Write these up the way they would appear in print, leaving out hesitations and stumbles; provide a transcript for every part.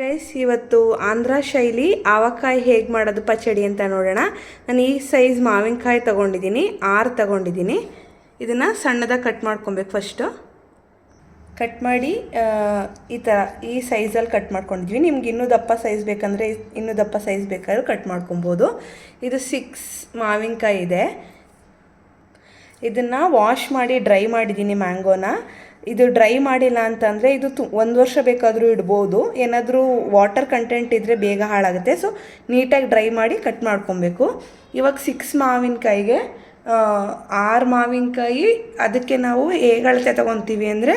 Guys, ಇವತ್ತು ಆಂಧ್ರ ಶೈಲಿ ಆವಕಾಯಿ ಹೇಗೆ ಮಾಡೋದು ಪಚಡಿ ಅಂತ ನೋಡೋಣ. ನಾನು ಈ ಸೈಜ್ ಮಾವಿನಕಾಯಿ ತೊಗೊಂಡಿದ್ದೀನಿ, 6 ತೊಗೊಂಡಿದ್ದೀನಿ. ಇದನ್ನು ಸಣ್ಣದಾಗಿ ಕಟ್ ಮಾಡ್ಕೊಬೇಕು. ಫಸ್ಟು ಕಟ್ ಮಾಡಿ ಈ ಥರ ಈ ಸೈಜಲ್ಲಿ ಕಟ್ ಮಾಡ್ಕೊಂಡಿದ್ವಿ. ನಿಮ್ಗೆ ಇನ್ನೂ ದಪ್ಪ ಸೈಜ್ ಬೇಕಂದರೆ ಇನ್ನೂ ದಪ್ಪ ಸೈಜ್ ಬೇಕಾದ್ರೂ ಕಟ್ ಮಾಡ್ಕೊಬೋದು. ಇದು 6 ಮಾವಿನಕಾಯಿ ಇದೆ. ಇದನ್ನು ವಾಶ್ ಮಾಡಿ ಡ್ರೈ ಮಾಡಿದ್ದೀನಿ ಮ್ಯಾಂಗೋನ. ಇದು ಡ್ರೈ ಮಾಡಿಲ್ಲ ಅಂತಂದರೆ ಇದು 1 ವರ್ಷ ಬೇಕಾದರೂ ಇಡ್ಬೋದು. ಏನಾದರೂ ವಾಟರ್ ಕಂಟೆಂಟ್ ಇದ್ದರೆ ಬೇಗ ಹಾಳಾಗುತ್ತೆ. ಸೊ ನೀಟಾಗಿ ಡ್ರೈ ಮಾಡಿ ಕಟ್ ಮಾಡ್ಕೊಬೇಕು. ಇವಾಗ 6 ಮಾವಿನಕಾಯಿಗೆ 6 ಮಾವಿನಕಾಯಿ. ಅದಕ್ಕೆ ನಾವು ಹೇಗೆ ಅಳತೆ ತೊಗೊತೀವಿ ಅಂದರೆ,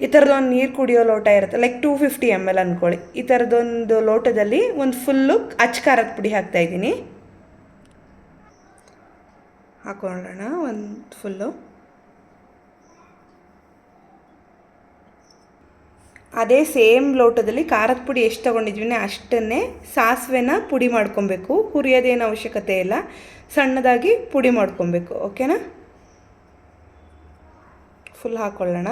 ಈ ಥರದೊಂದು ನೀರು ಕುಡಿಯೋ ಲೋಟ ಇರುತ್ತೆ, ಲೈಕ್ 250 ml ಅಂದ್ಕೊಳ್ಳಿ. ಈ ಥರದೊಂದು ಲೋಟದಲ್ಲಿ ಒಂದು ಫುಲ್ಲು ಅಚ್ಚ ಖಾರದ ಪುಡಿ ಹಾಕ್ತಾಯಿದ್ದೀನಿ. ಹಾಕೊಳ್ಳೋಣ ಒಂದು ಫುಲ್ಲು. ಅದೇ ಸೇಮ್ ಲೋಟದಲ್ಲಿ ಖಾರದ ಪುಡಿ ಎಷ್ಟು ತೊಗೊಂಡಿದ್ವಿ ಅಷ್ಟನ್ನೇ ಸಾಸಿವೆನ ಪುಡಿ ಮಾಡ್ಕೊಬೇಕು. ಹುರಿಯೋದೇನು ಅವಶ್ಯಕತೆ ಇಲ್ಲ, ಸಣ್ಣದಾಗಿ ಪುಡಿ ಮಾಡ್ಕೊಬೇಕು. ಓಕೆನಾ? ಫುಲ್ ಹಾಕ್ಕೊಳ್ಳೋಣ.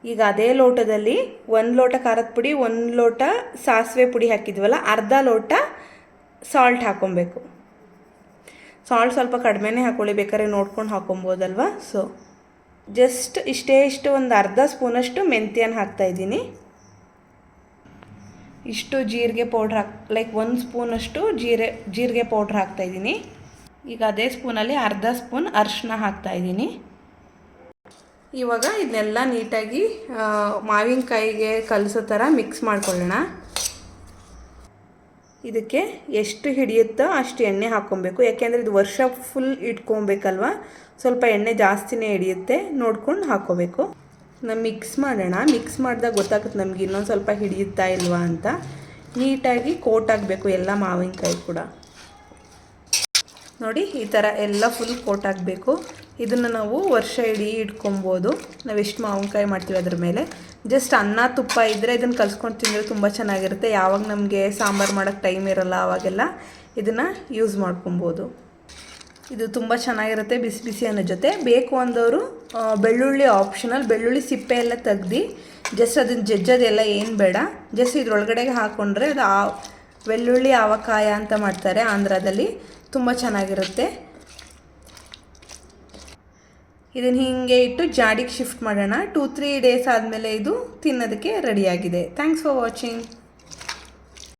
ಈಗ ಅದೇ ಲೋಟದಲ್ಲಿ 1 ಲೋಟ ಖಾರದ ಪುಡಿ, 1 ಲೋಟ ಸಾಸಿವೆ ಪುಡಿ ಹಾಕಿದ್ವಲ್ಲ, ಅರ್ಧ ಲೋಟ ಸಾಲ್ಟ್ ಹಾಕ್ಕೊಬೇಕು. ಸಾಲ್ಟ್ ಸ್ವಲ್ಪ ಕಡಿಮೆನೇ ಹಾಕ್ಕೊಳ್ಳಿ, ಬೇಕಾದ್ರೆ ನೋಡ್ಕೊಂಡು ಹಾಕ್ಕೊಬೋದಲ್ವ. ಸೊ ಜಸ್ಟ್ ಇಷ್ಟು ಒಂದು ಅರ್ಧ ಸ್ಪೂನಷ್ಟು ಮೆಂತ್ಯನ ಹಾಕ್ತಾಯಿದ್ದೀನಿ. ಇಷ್ಟು ಜೀರಿಗೆ ಪೌಡ್ರ್ ಲೈಕ್ 1 ಸ್ಪೂನಷ್ಟು ಜೀರಿಗೆ ಪೌಡ್ರ್ ಹಾಕ್ತಾಯಿದ್ದೀನಿ. ಈಗ ಅದೇ ಸ್ಪೂನಲ್ಲಿ ಅರ್ಧ ಸ್ಪೂನ್ ಅರಿಶಿನ ಹಾಕ್ತಾಯಿದ್ದೀನಿ. ಇವಾಗ ಇದನ್ನೆಲ್ಲ ನೀಟಾಗಿ ಮಾವಿನಕಾಯಿಗೆ ಕಲಸೋ ಥರ ಮಿಕ್ಸ್ ಮಾಡ್ಕೊಳ್ಳೋಣ. ಇದಕ್ಕೆ ಎಷ್ಟು ಹಿಡಿಯುತ್ತೋ ಅಷ್ಟು ಎಣ್ಣೆ ಹಾಕ್ಕೊಬೇಕು. ಯಾಕೆಂದರೆ ಇದು ವರ್ಷ ಫುಲ್ ಇಟ್ಕೊಬೇಕಲ್ವ, ಸ್ವಲ್ಪ ಎಣ್ಣೆ ಜಾಸ್ತಿನೇ ಹಿಡಿಯುತ್ತೆ, ನೋಡ್ಕೊಂಡು ಹಾಕ್ಕೋಬೇಕು. ನಾವು ಮಿಕ್ಸ್ ಮಾಡೋಣ. ಮಿಕ್ಸ್ ಮಾಡಿದಾಗ ಗೊತ್ತಾಗುತ್ತೆ ನಮಗೆ ಇನ್ನೊಂದು ಸ್ವಲ್ಪ ಹಿಡಿಯುತ್ತಾ ಇಲ್ವಾ ಅಂತ. ನೀಟಾಗಿ ಕೋಟ್ ಆಗಬೇಕು ಎಲ್ಲ ಮಾವಿನಕಾಯಿ ಕೂಡ. ನೋಡಿ, ಈ ಥರ ಎಲ್ಲ ಫುಲ್ ಕೋಟ್ ಆಗಬೇಕು. ಇದನ್ನು ನಾವು ವರ್ಷ ಇಡೀ ಇಟ್ಕೊಬೋದು. ನಾವು ಎಷ್ಟು ಮಾವಿನಕಾಯಿ ಮಾಡ್ತೀವಿ ಅದ್ರ ಮೇಲೆ. ಜಸ್ಟ್ ಅನ್ನ ತುಪ್ಪ ಇದ್ದರೆ ಇದನ್ನು ಕಲ್ಸ್ಕೊಂಡು ತಿಂದರೆ ತುಂಬ ಚೆನ್ನಾಗಿರುತ್ತೆ. ಯಾವಾಗ ನಮಗೆ ಸಾಂಬಾರು ಮಾಡೋಕ್ಕೆ ಟೈಮ್ ಇರೋಲ್ಲ ಆವಾಗೆಲ್ಲ ಇದನ್ನು ಯೂಸ್ ಮಾಡ್ಕೊಬೋದು. ಇದು ತುಂಬ ಚೆನ್ನಾಗಿರುತ್ತೆ ಬಿಸಿ ಬಿಸಿ ಅನ್ನೋ ಜೊತೆ. ಬೇಕು ಅಂದವರು ಬೆಳ್ಳುಳ್ಳಿ ಆಪ್ಷನಲ್, ಬೆಳ್ಳುಳ್ಳಿ ಸಿಪ್ಪೆ ಎಲ್ಲ ತೆಗ್ದು ಜಸ್ಟ್ ಅದನ್ನು ಜಜ್ಜೋದೆಲ್ಲ ಏನು ಬೇಡ, ಜಸ್ಟ್ ಇದ್ರೊಳಗಡೆಗೆ ಹಾಕ್ಕೊಂಡ್ರೆ ಅದು ಬೆಳ್ಳುಳ್ಳಿ ಆವಕಾಯ ಅಂತ ಮಾಡ್ತಾರೆ ಆಂಧ್ರದಲ್ಲಿ. ತುಂಬ ಚೆನ್ನಾಗಿರುತ್ತೆ. ಇದನ್ನು ಹೀಗೆ ಇಟ್ಟು ಜಾಡಿಗೆ ಶಿಫ್ಟ್ ಮಾಡೋಣ. 2-3 ಡೇಸ್ ಆದಮೇಲೆ ಇದು ತಿನ್ನೋದಕ್ಕೆ ರೆಡಿಯಾಗಿದೆ. Thanks for watching.